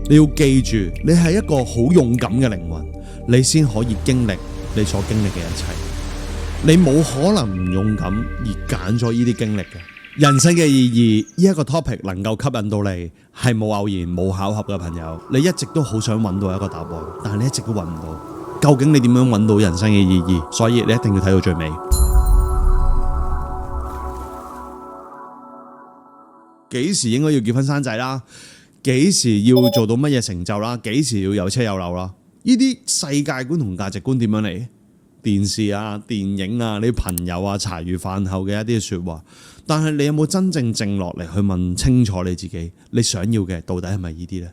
你要記住，你係一個好勇敢嘅靈魂，你先可以經歷你所經歷嘅一切。你冇可能唔勇敢而揀咗呢啲經歷嘅。人生嘅意義呢一個 topic 能夠吸引到你，係冇偶然冇巧合嘅朋友。你一直都好想揾到一個答案，但係你一直都揾唔到。究竟你點樣揾到人生嘅意義？所以你一定要睇到最尾。幾時應該要結婚生仔啦？幾時要做到乜嘢成就啦？幾時要有車有樓啦？呢啲世界觀同價值觀點樣嚟？電視啊、電影啊、你朋友啊、茶餘飯後嘅一啲說話，但係你有冇真正靜落嚟去問清楚你自己，你想要嘅到底係咪呢啲呢？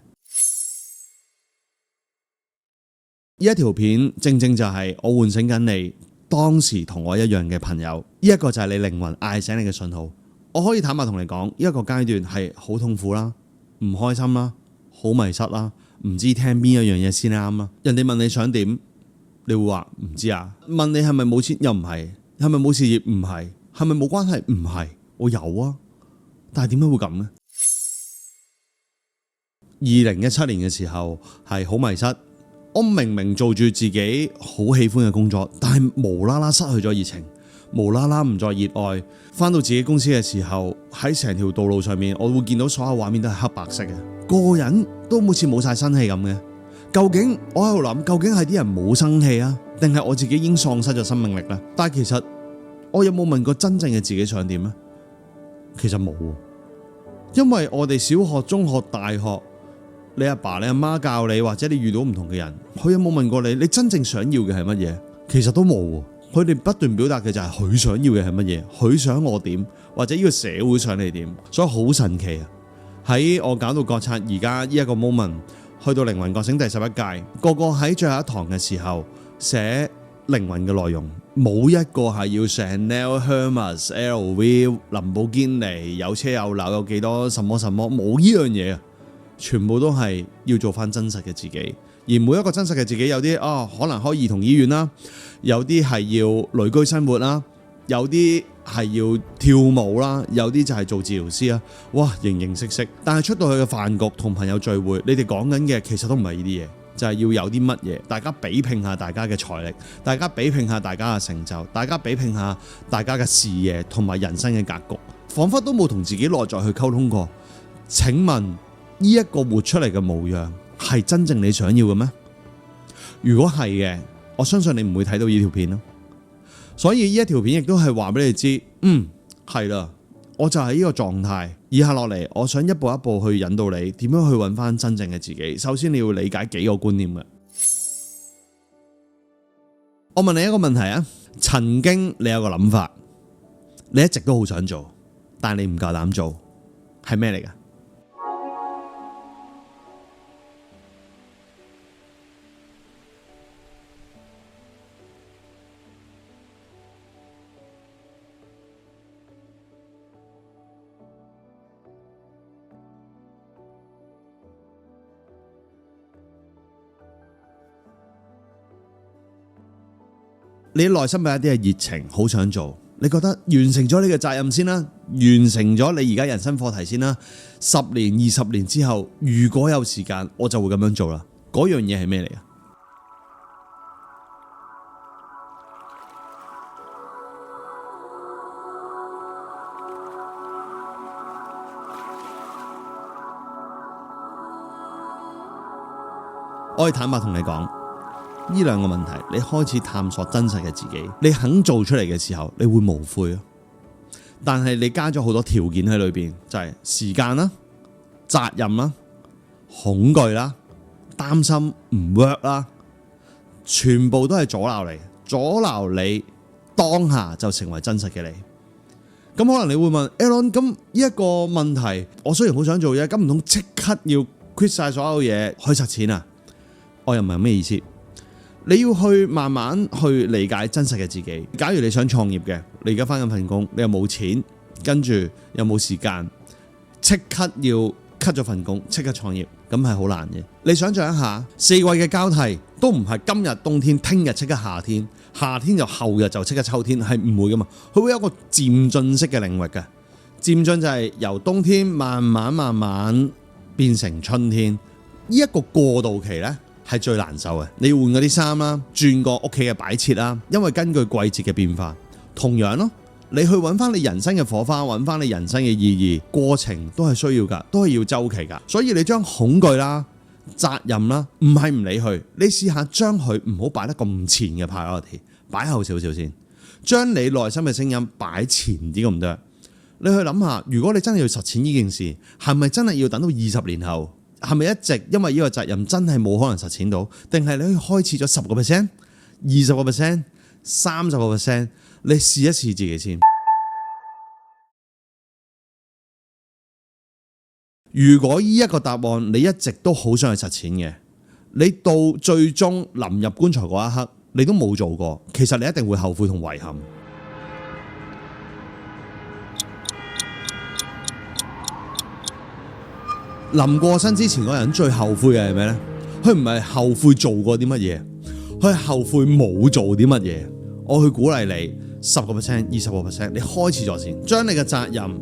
呢一條片正正就係我喚醒緊你當時同我一樣嘅朋友，呢一個就係你靈魂嗌醒你嘅信號。我可以坦白同你講，呢一個階段係好痛苦啦，唔開心啦，好迷失啦，唔知聽邊一樣嘢先啱啦。人哋問你想點，你會話唔知啊。問你係咪冇錢，又唔係；係咪冇事業，唔係；係咪冇關係，唔係。我有啊，但係點解會咁呢？2017年嘅時候係好迷失，我明明做住自己好喜歡嘅工作，但係無啦啦失去咗熱情，無啦啦唔再熱愛。返到自己公司嘅時候，喺成條道路上面，我會見到所有畫面都係黑白色嘅，個人都好似冇晒生氣咁嘅。究竟我喺度諗，究竟係啲人冇生氣啊，定係我自己已經喪失咗生命力呢？但係其實我有冇問過真正嘅自己想點呢？其實冇，因為我哋小學、中學、大學，你阿爸、你阿媽教你，或者你遇到唔同嘅人，佢有冇問過你，你真正想要嘅係乜嘢？其實都冇。佢哋不斷表達嘅就係佢想要嘅係乜嘢，佢想我點，或者呢個社會想你點，所以好神奇啊！喺我搞到覺察而家呢一個 moment， 去到靈魂覺醒第11屆，個個喺最後一堂嘅時候寫靈魂嘅內容，冇一個係要 Chanel、Hermes、LV、林寶堅尼，有車有樓，有幾多什麼什麼，冇呢樣嘢啊！全部都係要做翻真實嘅自己。而每一個真實嘅自己，有啲可能開兒童醫院啦，有啲係要旅居生活啦，有啲係要跳舞啦，有啲就係做治療師啦。哇，形形色色。但係出到去嘅飯局同朋友聚會，你哋講緊嘅其實都唔係呢啲嘢，就係要有啲乜嘢，大家比拼下大家嘅財力，大家比拼下大家嘅成就，大家比拼下大家嘅視野同埋人生嘅格局，彷彿都冇同自己內在去溝通過。請問呢一個活出嚟嘅模樣係真正你想要嘅咩？如果係嘅，我相信你唔會睇到呢條片咯。所以呢一條片亦都係話俾你知，係啦，我就係呢個狀態。以下落嚟，我想一步一步去引導你點樣去揾翻真正嘅自己。首先你要理解幾個觀念嘅。我問你一個問題啊，曾經你有個諗法，你一直都好想做，但係你唔夠膽做，係咩嚟㗎？你內心有一啲係熱情，好想做，你覺得完成咗你嘅責任先啦，完成咗你而家人生課題先啦。10年、20年之後，如果有時間，我就會咁樣做啦。嗰樣嘢係咩嚟啊？我可以坦白同你講。呢兩個問題，你開始探索真實嘅自己，你肯做出嚟嘅時候，你會無悔。但係你加咗好多條件喺裏邊，就係時間啦、責任啦、恐懼啦、擔心唔 work 啦，全部都係阻撓你當下就成為真實嘅你。咁可能你會問 Aaron， 咁呢一個問題，我雖然好想做嘢，咁唔通即刻要 quit 晒所有嘢去實踐啊？我又唔係咩意思。你要去慢慢去理解真實嘅自己。假如你想創業嘅，你而家返緊份工，你又冇錢，跟住又冇時間，即刻要 cut 咗份工，即刻創業，咁係好難嘅。你想象一下，四季嘅交替都唔係今日冬天，聽日即刻夏天，夏天就後日就即刻秋天，係唔會噶嘛。佢會有一個漸進式嘅領域嘅，漸進就係由冬天慢慢變成春天。呢一個過渡期呢，係最難受嘅。你換嗰啲衫啦，轉個屋企嘅擺設啦，因為根據季節嘅變化，同樣咯，你去揾翻你人生嘅火花，揾翻你人生嘅意義，過程都係需要㗎，都係要周期㗎。所以你將恐懼啦、責任啦，唔係唔理佢，你試下將佢唔好擺得咁前嘅 priority， 擺後少少先，將你內心嘅聲音擺前啲咁多。你去諗下，如果你真係要實踐呢件事，係咪真係要等到20年後？係咪一直因為呢個責任真係冇可能實踐到？定係你可以開始咗10%、20%、30%？你試一試自己先。如果呢一個答案你一直都好想去實踐嘅，你到最終臨入棺材嗰一刻，你都冇做過，其實你一定會後悔同遺憾。臨過身之前嗰人最後悔嘅係咩呢？佢唔係後悔做過啲乜嘢，佢係後悔冇做啲乜嘢。我去鼓勵你10%、20%，你開始咗先，將你嘅責任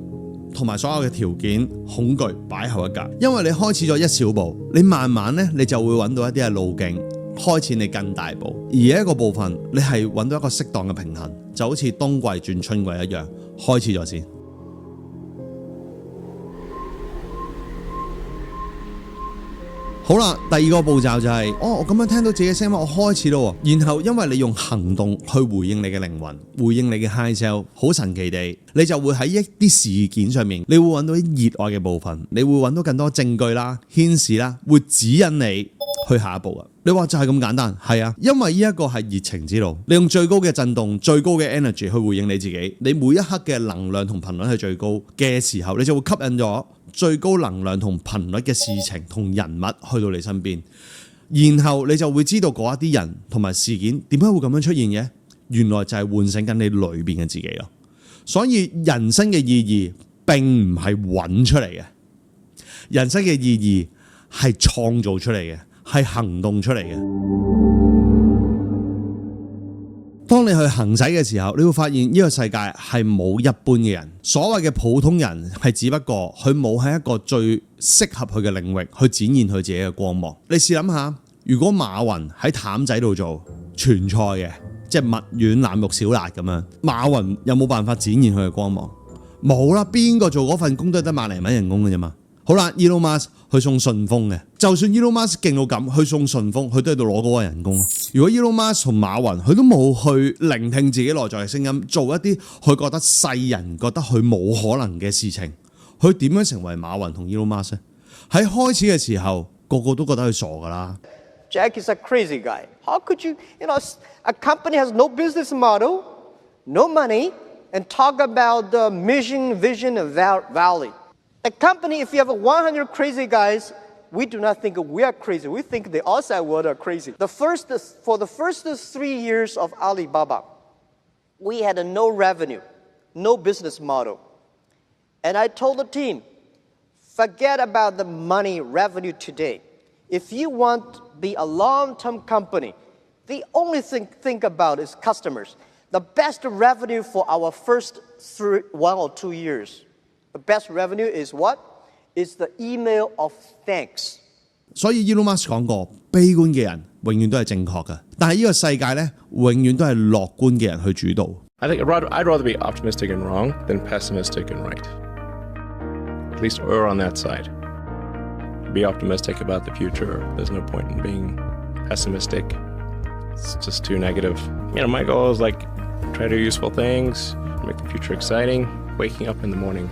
同埋所有嘅條件、恐懼擺後一格，因為你開始咗一小步，你慢慢呢，你就會揾到一啲嘅路徑，開始你更大步。而一個部分，你係揾到一個適當嘅平衡，就好似冬季轉春季一樣，開始咗先。好啦，第二個步驟就係，我咁樣聽到自己嘅聲音，我開始咯。然後因為你用行動去回應你嘅靈魂，回應你嘅 high self， 好神奇地，你就會喺一啲事件上面，你會揾到啲熱愛嘅部分，你會揾到更多證據啦、顯示啦，會指引你去下一步啊！你話就係咁簡單，係啊，因為呢一個係熱情之路，你用最高嘅震動、最高嘅 energy 去回應你自己，你每一刻嘅能量同頻率係最高嘅時候，你就會吸引咗最高能量同頻率嘅事情同人物去到你身邊，然後你就會知道嗰一啲人同埋事件點解會咁樣出現嘅，原來就係喚醒緊你裏邊嘅自己咯。所以人生嘅意義並唔係揾出嚟嘅，人生嘅意義係創造出嚟嘅，係行動出嚟嘅。當你去行使嘅時候，你會發現呢個世界係冇一般嘅人。所謂嘅普通人係只不過佢冇喺一個最適合佢嘅領域去展現佢自己嘅光芒。你試諗下，如果馬雲喺譚仔度做傳菜嘅，即係蜜丸腩肉小辣咁樣，馬雲有冇辦法展現佢嘅光芒？冇啦，邊個做嗰份工都得萬零蚊人工嘅啫嘛。好啦 ，Elon Musk 去送順豐嘅，就算 Elon Musk 勁到咁，去送順豐，佢都喺度攞嗰個人工。如果 Elon Musk 同馬雲，佢都冇去聆聽自己內在嘅聲音，做一啲佢覺得世人覺得佢冇可能嘅事情，佢點樣成為馬雲同 Elon Musk 呢？喺開始嘅時候，個個都覺得佢傻㗎啦。Jack is a crazy guy. How could you, a company has no business model, no money, and talk about the mission, vision, and value. A company, if you have 100 crazy guys, we do not think we are crazy. We think the outside world are crazy. For the first 3 years of Alibaba, we had no revenue, no business model. And I told the team, forget about the money revenue today. If you want to be a long-term company, the only thing think about is customers. The best revenue for our first 1 or 2 years. The best revenue is what? Is the email of thanks. 所以 Elon Musk 講過，悲觀嘅人永遠都係正確嘅，但係呢個世界咧，永遠都係樂觀嘅人去主導。I think I'd rather be optimistic and wrong than pessimistic and right. At least we're on that side. Be optimistic about the future. There's no point in being pessimistic. It's just too negative. My goal is try to do useful things, make the future exciting. Waking up in the morning,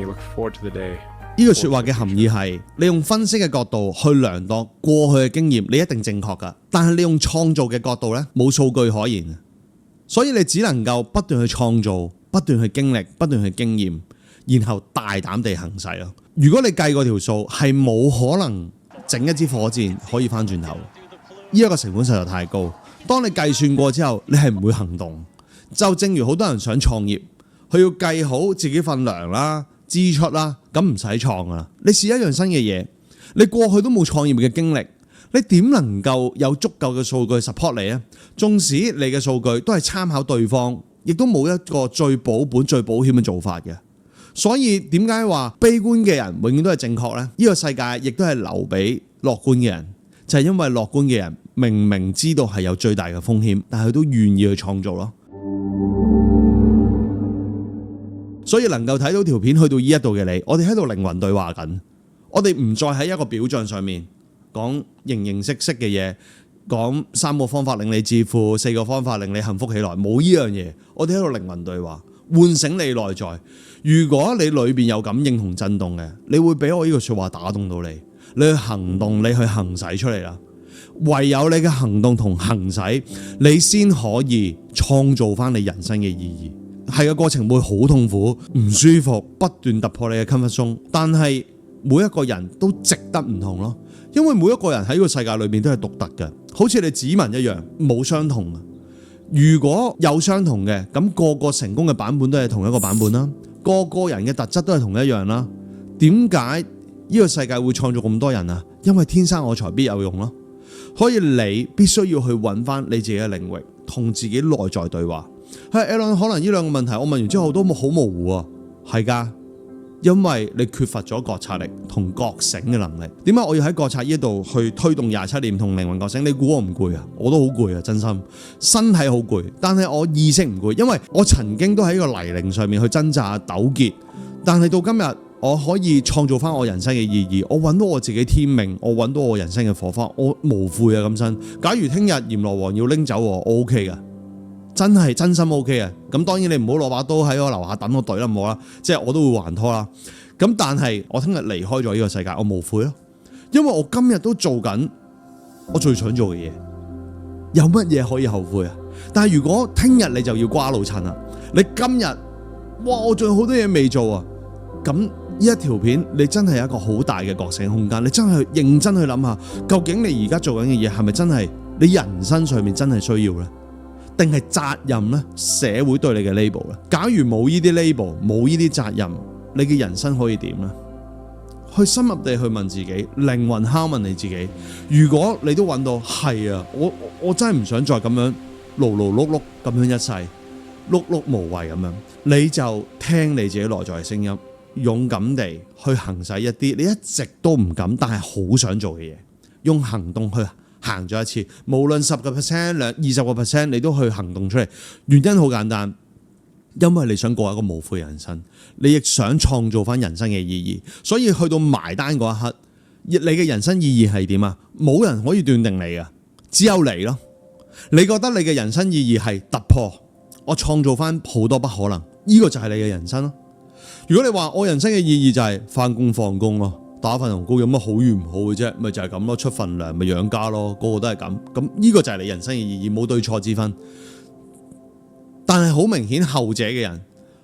you look forward to the day. 呢句說話嘅含義係，你用分析嘅角度去量度過去嘅經驗，你一定正確㗎。但係你用創造嘅角度咧，冇數據可言，所以你只能夠不斷去創造、不斷去經歷、不斷去經驗，然後大膽地行使咯。如果你計嗰條數係冇可能整一支火箭可以翻轉頭，呢一個成本實在太高。當你計算過之後，你係唔會行動。就正如好多人想創業。佢要計好自己份糧啦、支出啦，咁唔使創噶啦。你試一樣新嘅嘢，你過去都冇創業嘅經歷，你點能夠有足夠嘅數據 support 你啊？縱使你嘅數據都係參考對方，亦都冇一個最保本、最保險嘅做法嘅。所以點解話悲觀嘅人永遠都係正確呢？呢個世界亦都係留俾樂觀嘅人，就係因為樂觀嘅人明明知道係有最大嘅風險，但係佢都願意去創造咯。所以能夠睇到條片去到呢一度嘅你，我哋喺度靈魂對話緊，我哋唔再喺一個表象上面講形形色色嘅嘢，講3個方法令你致富，4個方法令你幸福起來，冇呢樣嘢。我哋喺度靈魂對話，喚醒你內在。如果你裏邊有感應同震動嘅，你會俾我呢句說話打動到你，你去行動，你去行使出嚟啦。唯有你嘅行動同行使，你先可以創造翻你人生嘅意義。係嘅過程會好痛苦、唔舒服，不斷突破你嘅 comfort zone，但係每一個人都值得唔同咯。因為每一個人喺呢個世界裏面都係獨特嘅，好似你指紋一樣，冇相同。如果有相同嘅，咁個個成功嘅版本都係同一個版本啦，個個人嘅特質都係同一樣啦。點解呢個世界會創造咁多人啊？因為天生我材必有用咯。所以你必須要去揾翻你自己嘅領域，同自己內在對話。係 Alan， 可能呢兩個問題我問完之後都好模糊啊。係㗎，因為你缺乏咗覺察力同覺醒嘅能力。點解我要喺覺察呢度去推動27念同靈魂覺醒？你估我唔攰啊？我都好攰啊，真心身體好攰，但係我意識唔攰，因為我曾經都喺個泥濘上面去掙扎糾結，但係到今日我可以創造翻我人生嘅意義，我揾到我自己天命，我揾到我人生嘅火花，我無悔啊！咁真，假如聽日閻羅王要拎走我 OK 噶，真係真心 OK 啊！咁當然你唔好攞把刀喺我樓下等我懟冧我啦，即係我都會還拖啦。咁但係我聽日離開咗呢個世界，我無悔咯，因為我今日都做緊我最想做嘅嘢，有乜嘢可以後悔啊？但係如果聽日你就要瓜老襯啦，你今日哇我仲有好多嘢未做啊，咁呢一條片你真係有一個好大嘅覺醒空間，你真係認真去諗下，究竟你而家做緊嘅嘢係咪真係你人生上面真係需要呢？定係責任呢？社會對你嘅 label 呢？假如冇呢啲 label， 冇呢啲責任，你嘅人生可以點呢？去深入地去問自己，靈魂拷問你自己。如果你都揾到係啊，我真係唔想再咁樣勞勞碌碌咁樣一世碌碌無為咁樣，你就聽你自己內在嘅聲音，勇敢地去行使一啲你一直都唔敢但係好想做嘅嘢，用行動去行咗一次，無論10%、20%，你都去行動出嚟。原因好簡單，因為你想過一個無悔人生，你亦想創造翻人生嘅意義，所以去到埋單嗰一刻，你嘅人生意義係點啊？冇人可以斷定你嘅，只有你咯。你覺得你嘅人生意義係突破，我創造翻好多不可能，呢個就係你嘅人生咯。如果你話我人生嘅意義就係翻工放工咯，打份紅工有乜好與唔好嘅啫？咪就係咁咯，出份糧咪養家咯，個個都係咁。咁呢個就係你人生嘅意義，冇對錯之分。但係好明顯，後者嘅人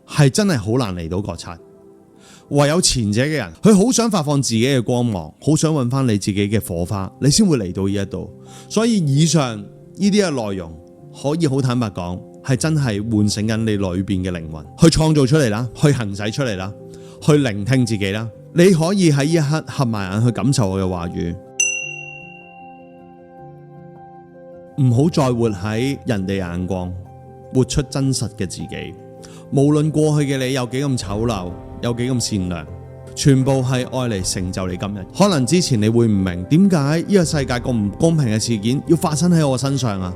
係真係好難嚟到覺察，唯有前者嘅人，佢好想發放自己嘅光芒，好想揾翻你自己嘅火花，你先會嚟到呢一度。所以以上呢啲嘅內容，可以好坦白講，係真係喚醒緊你裏邊嘅靈魂，去創造出嚟啦，去行使出嚟啦，去聆聽自己啦。你可以喺呢一刻合埋眼去感受我嘅話語，唔好再活喺人哋眼光，活出真實嘅自己。無論過去嘅你有幾咁醜陋，有幾咁善良，全部係愛嚟成就你今日。可能之前你會唔明點解呢個世界咁唔公平嘅事件要發生喺我身上啊？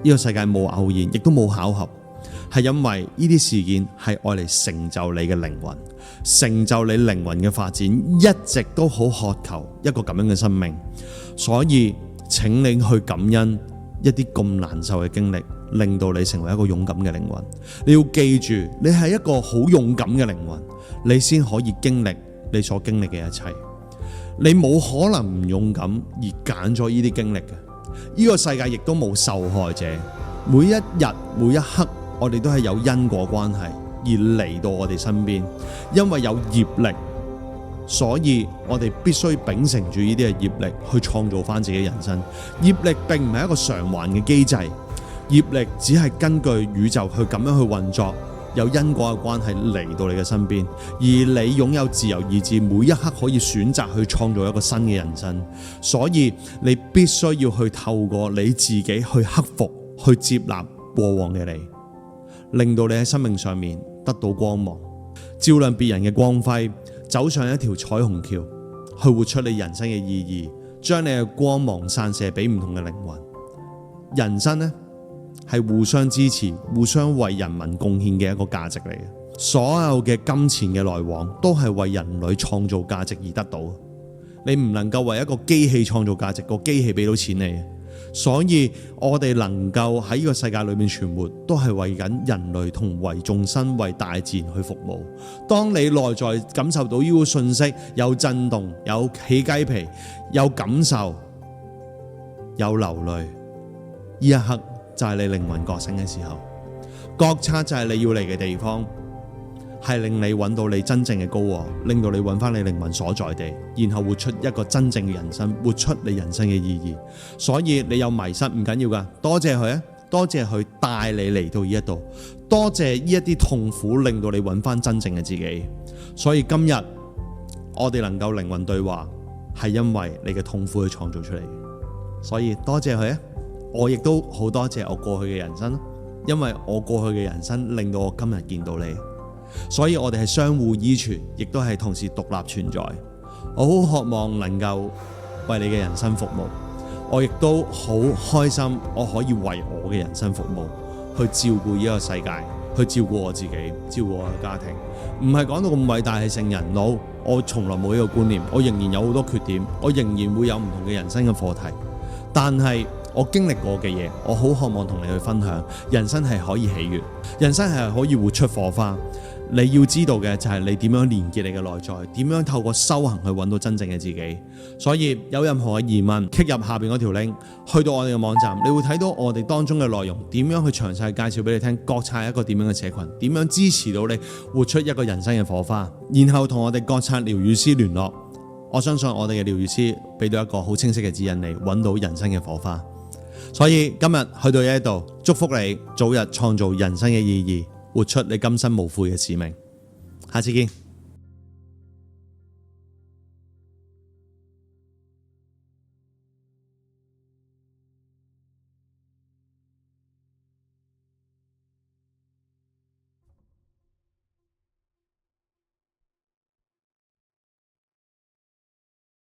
呢個世界冇偶然，亦都冇巧合，係因為呢啲事件係愛嚟成就你嘅靈魂，成就你靈魂嘅發展。一直都好渴求一個咁樣嘅生命，所以請你去感恩一啲咁難受嘅經歷，令到你成為一個勇敢嘅靈魂。你要記住，你係一個好勇敢嘅靈魂，你先可以經歷你所經歷嘅一切。你冇可能唔勇敢而揀咗呢啲經歷嘅。呢個世界亦都冇受害者，每一日每一刻我哋都係有因果關係而嚟到我哋身邊，因為有業力，所以我哋必須秉承住呢啲嘅業力去創造翻自己人生。業力並唔係一個償還嘅機制，業力只係根據宇宙去咁樣去運作，有因果嘅關係嚟到你嘅身邊，而你擁有自由意志，每一刻可以選擇去創造一個新嘅人生。所以你必須要去透過你自己去克服，去接納過往嘅你，令到你喺生命上面得到光芒，照亮別人嘅光輝，走上一條彩虹橋，去活出你人生嘅意義，將你嘅光芒散射俾唔同嘅靈魂。人生呢，係互相支持、互相為人民貢獻嘅一個價值嚟嘅。所有嘅金錢嘅來往都係為人類創造價值而得到。你唔能夠為一個機器創造價值，個機器俾到錢你。所以我哋能夠喺呢個世界裏面存活，都係為緊人類同為眾生、為大自然去服務。當你內在感受到呢個信息，有震動、有起雞皮、有感受、有流淚，呢一刻就係你靈魂覺醒嘅時候。覺察就係你要嚟嘅地方，係令你揾到你真正嘅高我，令到你揾翻你靈魂所在地，然後活出一個真正嘅人生，活出你人生嘅意義。所以你有迷失唔緊要噶，多謝佢啊，多謝佢帶你嚟到呢一度，多謝呢一啲痛苦令到你揾翻真正嘅自己。所以今日我哋能夠靈魂對話，係因為你嘅痛苦去創造出嚟。所以多謝佢啊，我亦都好多謝我過去嘅人生，因為我過去嘅人生令到我今日見到你。所以我哋係相互依存，亦都係同時獨立存在。我好渴望能夠為你嘅人生服務，我亦都好開心我可以為我嘅人生服務，去照顧呢個世界，去照顧我自己，照顧我嘅家庭。唔係講到咁偉大係聖人佬，我從來冇呢個觀念，我仍然有好多缺點，我仍然會有唔同嘅人生嘅課題，但係我經歷過嘅嘢，我好渴望同你去分享。人生係可以喜悅，人生係可以活出火花。你要知道嘅就係你點樣連結你嘅內在，點樣透過修行去揾到真正嘅自己。所以有任何嘅疑問，click入下邊嗰條 link，去到我哋嘅網站，你會睇到我哋當中嘅內容，點樣去詳細介紹俾你聽，覺察係一個點樣嘅社群，點樣支持到你活出一個人生嘅火花，然後同我哋覺察療癒師聯絡。我相信我哋嘅療癒師俾到一個好清晰嘅指引，你揾到人生嘅火花。所以今日去到呢一度，祝福你早日創造人生嘅意義，活出你今生無悔嘅使命。下次見。